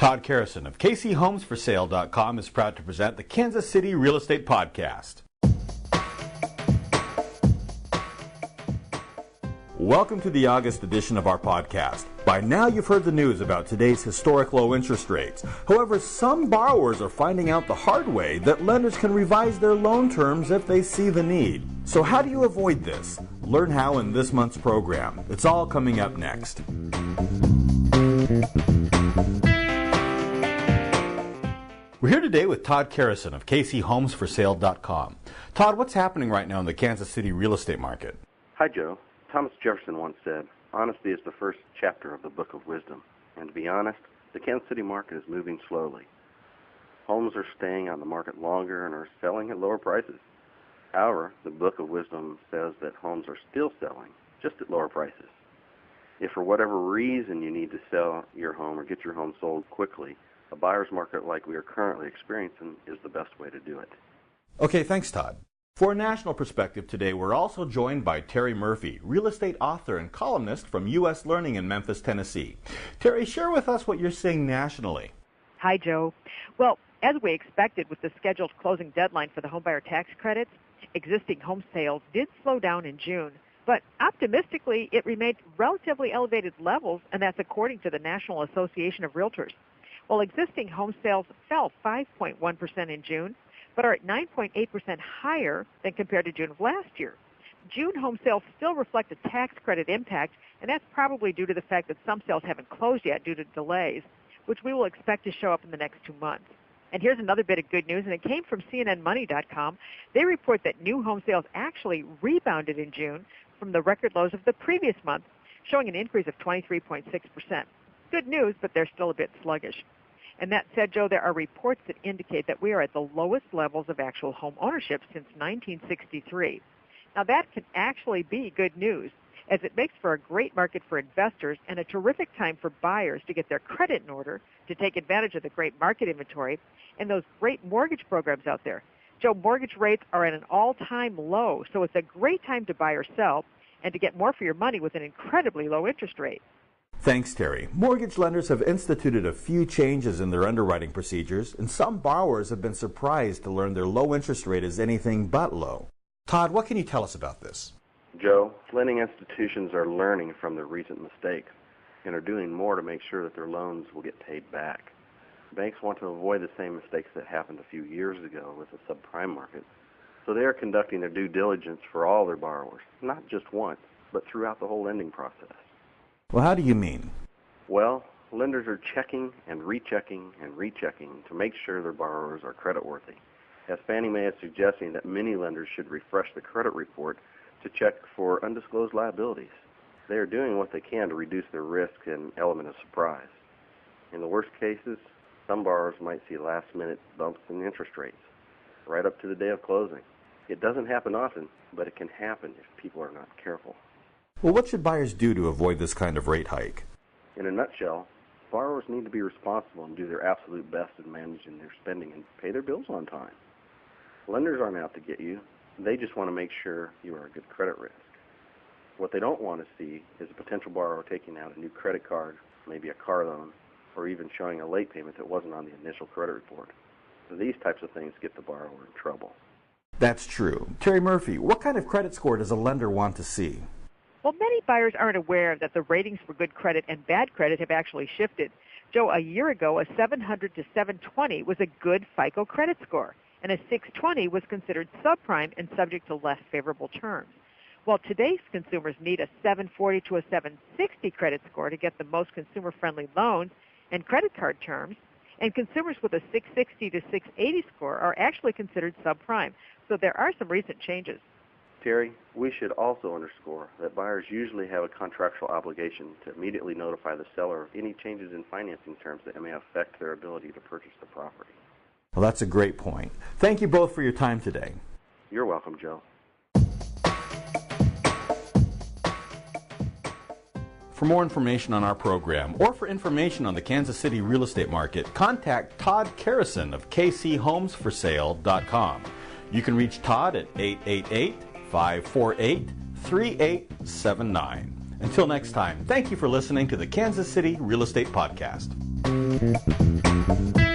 Todd Carrison of kchomesforsale.com is proud to present the Kansas City Real Estate Podcast. Welcome to the August edition of our podcast. By now you've heard the news about today's historic low interest rates. However, some borrowers are finding out the hard way that lenders can revise their loan terms if they see the need. So how do you avoid this? Learn how in this month's program. It's all coming up next. We're here today with Todd Carrison of kchomesforsale.com. Todd, what's happening right now in the Kansas City real estate market? Hi, Joe. Thomas Jefferson once said, "Honesty is the first chapter of the Book of Wisdom." And to be honest, the Kansas City market is moving slowly. Homes are staying on the market longer and are selling at lower prices. However, the Book of Wisdom says that homes are still selling, just at lower prices. If for whatever reason you need to sell your home or get your home sold quickly, a buyer's market like we are currently experiencing is the best way to do it. Okay, thanks, Todd. For a national perspective today, we're also joined by Terry Murphy, real estate author and columnist from U.S. Learning in Memphis, Tennessee. Terry, share with us what you're seeing nationally. Hi, Joe. Well, as we expected with the scheduled closing deadline for the homebuyer tax credits, existing home sales did slow down in June. But optimistically, it remained relatively elevated levels, and that's according to the National Association of Realtors. Well, existing home sales fell 5.1% in June, but are at 9.8% higher than compared to June of last year. June home sales still reflect a tax credit impact, and that's probably due to the fact that some sales haven't closed yet due to delays, which we will expect to show up in the next 2 months. And here's another bit of good news, and it came from CNNMoney.com. They report that new home sales actually rebounded in June from the record lows of the previous month, showing an increase of 23.6%. Good news, but they're still a bit sluggish. And that said, Joe, there are reports that indicate that we are at the lowest levels of actual home ownership since 1963. Now, that can actually be good news, as it makes for a great market for investors and a terrific time for buyers to get their credit in order, to take advantage of the great market inventory and those great mortgage programs out there. Joe, mortgage rates are at an all-time low, so it's a great time to buy or sell and to get more for your money with an incredibly low interest rate. Thanks, Terry. Mortgage lenders have instituted a few changes in their underwriting procedures, and some borrowers have been surprised to learn their low interest rate is anything but low. Todd, what can you tell us about this? Joe, lending institutions are learning from their recent mistakes and are doing more to make sure that their loans will get paid back. Banks want to avoid the same mistakes that happened a few years ago with the subprime market, so they are conducting their due diligence for all their borrowers, not just once, but throughout the whole lending process. Well, how do you mean? Well, lenders are checking and rechecking and rechecking to make sure their borrowers are creditworthy. As Fannie Mae is suggesting that many lenders should refresh the credit report to check for undisclosed liabilities. They are doing what they can to reduce their risk and element of surprise. In the worst cases, some borrowers might see last-minute bumps in interest rates, right up to the day of closing. It doesn't happen often, but it can happen if people are not careful. Well, what should buyers do to avoid this kind of rate hike? In a nutshell, borrowers need to be responsible and do their absolute best in managing their spending and pay their bills on time. Lenders aren't out to get you. They just want to make sure you are a good credit risk. What they don't want to see is a potential borrower taking out a new credit card, maybe a car loan, or even showing a late payment that wasn't on the initial credit report. So these types of things get the borrower in trouble. That's true. Terry Murphy, what kind of credit score does a lender want to see? Well, many buyers aren't aware that the ratings for good credit and bad credit have actually shifted. Joe, a year ago, a 700 to 720 was a good FICO credit score, and a 620 was considered subprime and subject to less favorable terms. While today's consumers need a 740 to a 760 credit score to get the most consumer-friendly loans and credit card terms, and consumers with a 660 to 680 score are actually considered subprime. So there are some recent changes. Terry, we should also underscore that buyers usually have a contractual obligation to immediately notify the seller of any changes in financing terms that may affect their ability to purchase the property. Well, that's a great point. Thank you both for your time today. You're welcome, Joe. For more information on our program or for information on the Kansas City real estate market, contact Todd Carrison of kchomesforsale.com. You can reach Todd at 888-548-3879. Until next time, thank you for listening to the Kansas City Real Estate Podcast. Bye.